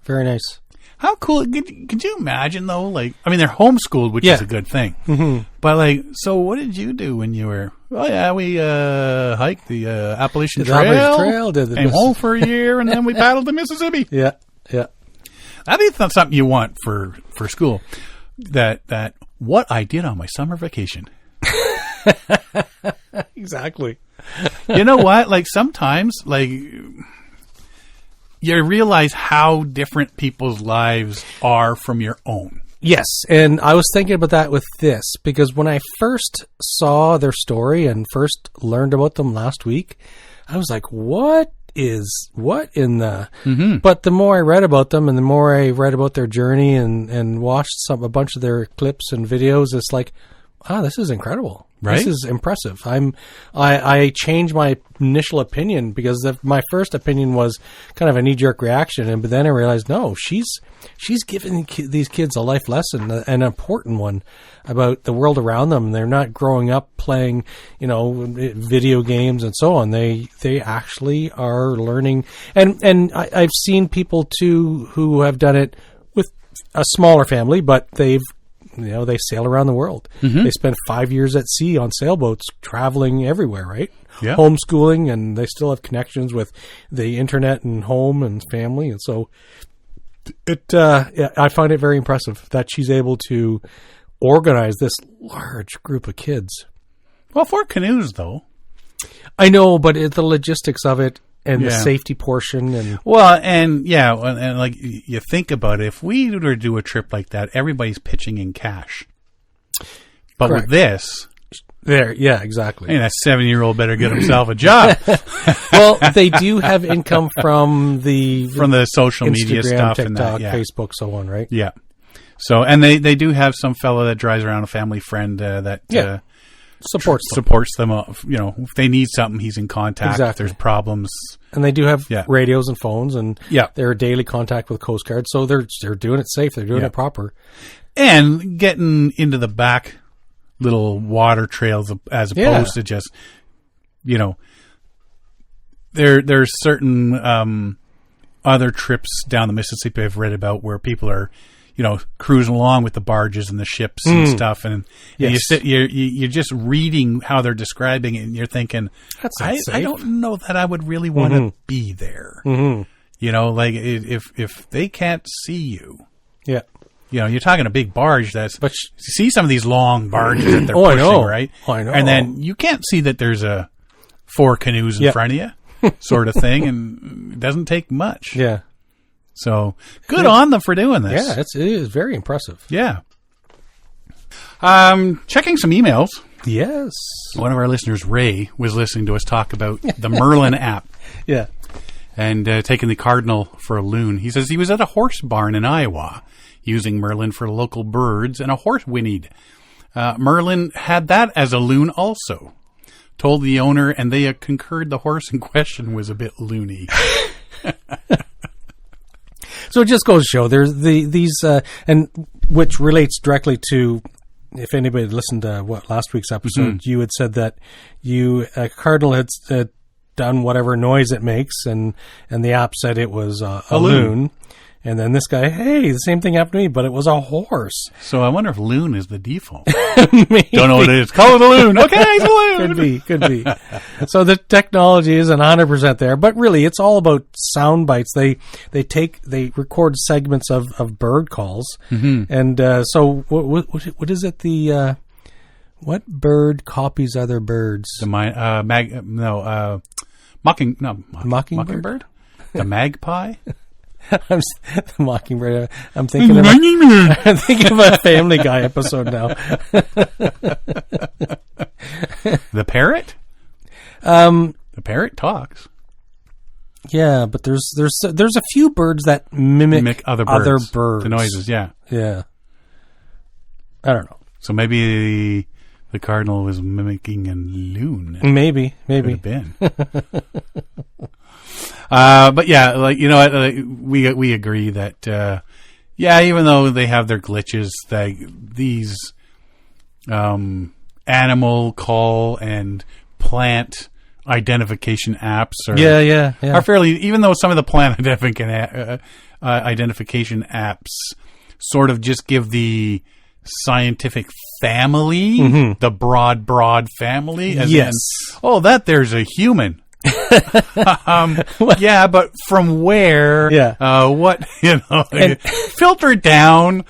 Very nice. How cool. Could you imagine, though? They're homeschooled, which is a good thing. Mm-hmm. But, so what did you do when you were... Oh, yeah, we hiked the Appalachian Trail. Came home for a year, and then we paddled the Mississippi. Yeah. That is not something you want for school. That what I did on my summer vacation. Exactly. You know what? Sometimes, you realize how different people's lives are from your own. Yes, and I was thinking about that with this, because when I first saw their story and first learned about them last week, I was like, what in the... Mm-hmm. But the more I read about them and the more I read about their journey and watched a bunch of their clips and videos, it's like, this is incredible. Right? This is impressive. I changed my initial opinion, because my first opinion was kind of a knee-jerk reaction, but then I realized, no, she's giving these kids a life lesson, an important one about the world around them. They're not growing up playing, video games and so on. They actually are learning, and I've seen people too who have done it with a smaller family, but they sail around the world. Mm-hmm. They spend 5 years at sea on sailboats, traveling everywhere, right? Yeah. Homeschooling, and they still have connections with the internet and home and family. And so I find it very impressive that she's able to organize this large group of kids. Well, 4 canoes, though. I know, but the logistics of it, and the safety portion, and you think about it. If we were to do a trip like that, everybody's pitching in cash. But Correct. With this, exactly. That 7-year-old better get himself a job. Well, they do have income from the social Instagram, media stuff, TikTok, and Facebook, so on, right? Yeah. So, and they do have some fellow that drives around, a family friend that. Supports them. If they need something, he's in contact. Exactly. If there's problems, and they do have radios and phones, and they're in daily contact with Coast Guard, so they're doing it safe. They're doing it proper, and getting into the back little water trails as opposed to just there's certain other trips down the Mississippi I've read about where people are cruising along with the barges and the ships and stuff, and you're just reading how they're describing it, and you're thinking, I don't know that I would really want to be there. Mm-hmm. If they can't see you, you're talking a big barge. You see some of these long barges that they're pushing, right? I know. And then you can't see that there's 4 canoes in front of you, sort of thing, and it doesn't take much. Yeah. So good on them for doing this. Yeah, it is very impressive. Yeah. Checking some emails. Yes. One of our listeners, Ray, was listening to us talk about the Merlin app. Yeah. And taking the cardinal for a loon. He says he was at a horse barn in Iowa using Merlin for local birds, and a horse whinnied. Merlin had that as a loon also. Told the owner, and they concurred the horse in question was a bit loony. So it just goes to show there's these, and which relates directly to, if anybody listened to last week's episode, you had said that a cardinal had done whatever noise it makes, and the app said it was a loon. And then this guy, hey, the same thing happened to me, but it was a horse. So I wonder if loon is the default. Don't know what it is. Call it a loon. Okay, it's a loon. Could be. So the technology isn't 100% there, but really it's all about sound bites. They record segments of bird calls. Mm-hmm. And so what is it? What bird copies other birds? Mockingbird? The magpie? The mockingbird. I'm thinking of a Family Guy episode now. The parrot? The parrot talks. Yeah, but there's a few birds that mimic other birds. The noises, yeah. Yeah. I don't know. So maybe the cardinal was mimicking a loon. Maybe. Could have been. But yeah, we agree that, even though they have their glitches, these, animal call and plant identification apps are fairly, even though some of the plant identification apps sort of just give the scientific family, the broad family. As in, there's a human. But from where? Yeah. What, filter down.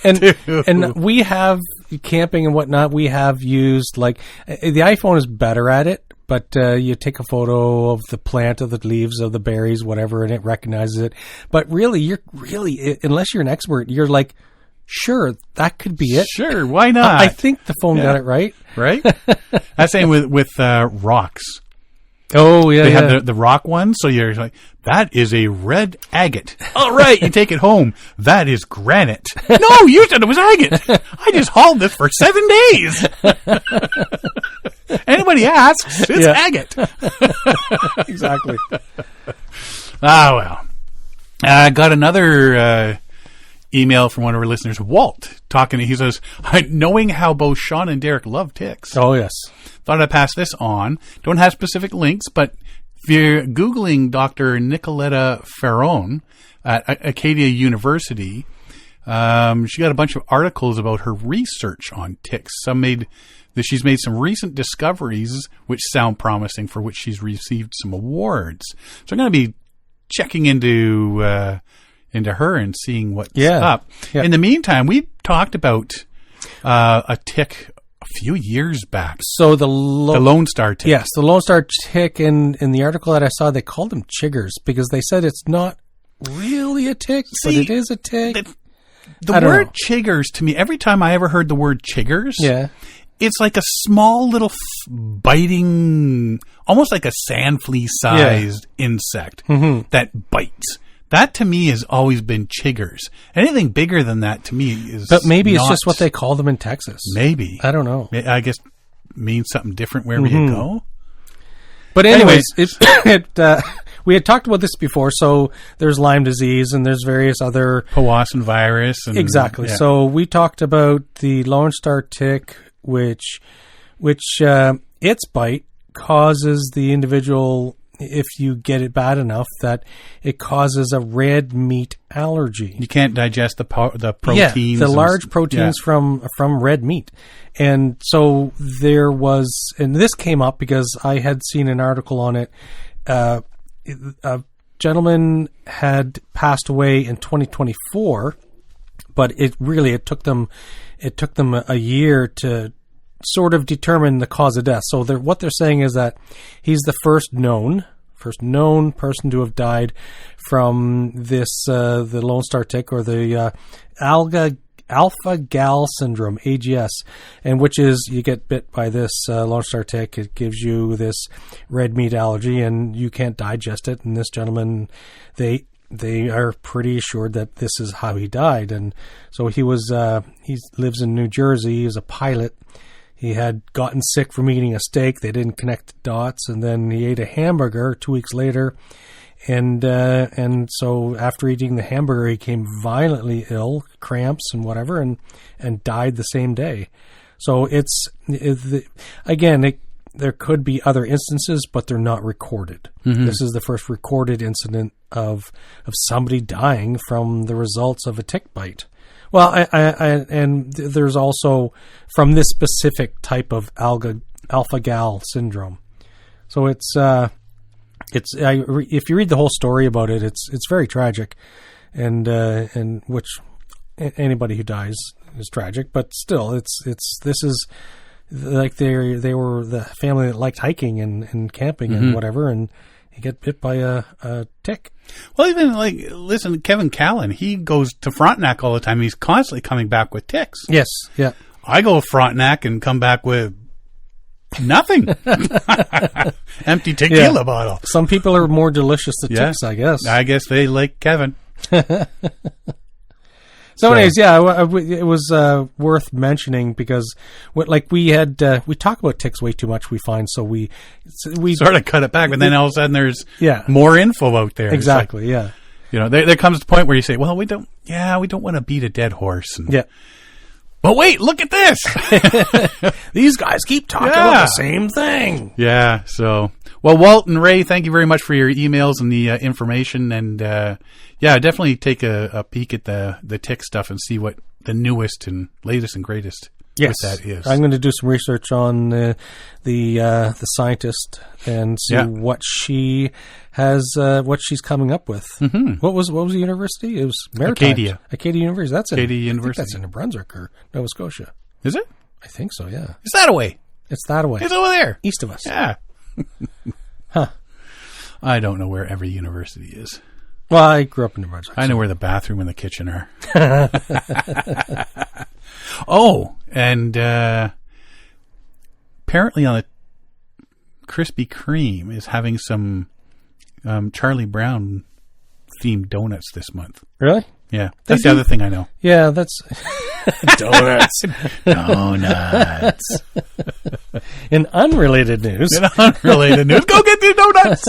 And we have camping and whatnot. We have used the iPhone is better at it, but you take a photo of the plant, of the leaves, of the berries, whatever, and it recognizes it. But really, unless you're an expert, you're like, sure, that could be it. Sure, why not? I think the phone got it right. Right? That's same with rocks. Oh, yeah. They have the rock one, so you're like, that is a red agate. All right, you take it home. That is granite. No, you said it was agate. I just hauled this for 7 days. Anybody asks, it's agate. Exactly. Well. I got another email from one of our listeners, Walt, talking. He says, knowing how both Sean and Derek love ticks. Oh, yes. Thought I'd pass this on. Don't have specific links, but if you're Googling Dr. Nicoletta Ferron at Acadia University, she got a bunch of articles about her research on ticks. She's made some recent discoveries which sound promising, for which she's received some awards. So I'm going to be checking into her and seeing what's up. Yeah. In the meantime, we talked about a tick a few years back. So the Lone Star tick. Yes, the Lone Star tick. In the article that I saw, they called them chiggers because they said it's not really a tick, but it is a tick. The word chiggers, to me, every time I ever heard the word chiggers, it's like a small little biting, almost like a sand flea-sized insect that bites. That, to me, has always been chiggers. Anything bigger than that, to me, is But maybe it's just what they call them in Texas. Maybe. I don't know. I guess it means something different wherever you go. But anyways, we had talked about this before, so there's Lyme disease and there's various other... Powassan virus. And, exactly. Yeah. So we talked about the Lone Star tick, which its bite causes the individual... if you get it bad enough, that it causes a red meat allergy. You can't digest the proteins. Yeah, the large proteins from red meat. And so there was, and this came up because I had seen an article on it. A gentleman had passed away in 2024, but it took them a year to sort of determine the cause of death. So what they're saying is that he's the first known person to have died from this the Lone Star tick, or the alpha-gal syndrome, AGS, and which is you get bit by this Lone Star tick. It gives you this red meat allergy, and you can't digest it. And this gentleman, they are pretty assured that this is how he died. And so he lives in New Jersey. He's a pilot. He had gotten sick from eating a steak. They didn't connect the dots, and then he ate a hamburger 2 weeks later. And so after eating the hamburger, he became violently ill, cramps and whatever, and died the same day. So there could be other instances, but they're not recorded. Mm-hmm. This is the first recorded incident of somebody dying from the results of a tick bite. Well, and there's also from this specific type of alpha-gal syndrome. So if you read the whole story about it, it's very tragic, and which anybody who dies is tragic, but still, this is like they were the family that liked hiking and camping and whatever, and you get bit by a tick. Well, even listen, Kevin Callan, he goes to Frontenac all the time. He's constantly coming back with ticks. Yes, yeah. I go to Frontenac and come back with nothing. Empty tequila bottle. Some people are more delicious than ticks, I guess. I guess they like Kevin. So anyways, it was worth mentioning because we talk about ticks way too much, we find, so we sort of cut it back, but then all of a sudden there's more info out there. Exactly, like, you know, there comes a point where you say, well, we don't want to beat a dead horse. And, but wait, look at this. These guys keep talking about the same thing. Yeah. So, well, Walt and Ray, thank you very much for your emails and the information. And, definitely take a peek at the tick stuff and see what the newest and latest and greatest with that is. I'm going to do some research on the scientist and see what she has, what she's coming up with. Mm-hmm. What was the university? It was Maritime. Acadia University. That's in New Brunswick or Nova Scotia. Is it? I think so. Yeah. Is that away? It's that away. It's over there, east of us. Yeah. Huh. I don't know where every university is. Well, I grew up in New Brunswick. I know where the bathroom and the kitchen are. Oh, and apparently on the Krispy Kreme is having some Charlie Brown themed donuts this month. Really? Yeah, that's the other thing I know. Yeah, that's donuts. In unrelated news. Go get your donuts.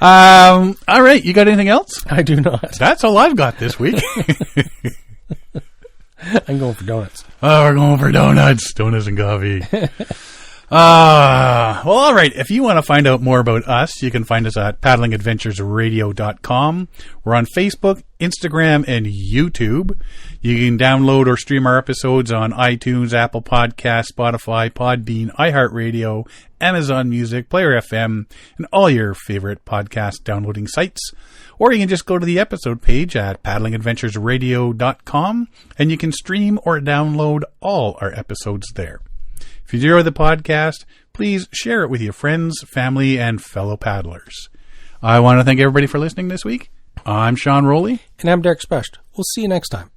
All right, you got anything else? I do not. That's all I've got this week. I'm going for donuts. Oh, we're going for donuts. Donuts and coffee. Well, all right. If you want to find out more about us, you can find us at paddlingadventuresradio.com. We're on Facebook, Instagram, and YouTube. You can download or stream our episodes on iTunes, Apple Podcasts, Spotify, Podbean, iHeartRadio, Amazon Music, Player FM, and all your favorite podcast downloading sites. Or you can just go to the episode page at paddlingadventuresradio.com, and you can stream or download all our episodes there. If you enjoy the podcast, please share it with your friends, family, and fellow paddlers. I want to thank everybody for listening this week. I'm Sean Rowley. And I'm Derek Specht. We'll see you next time.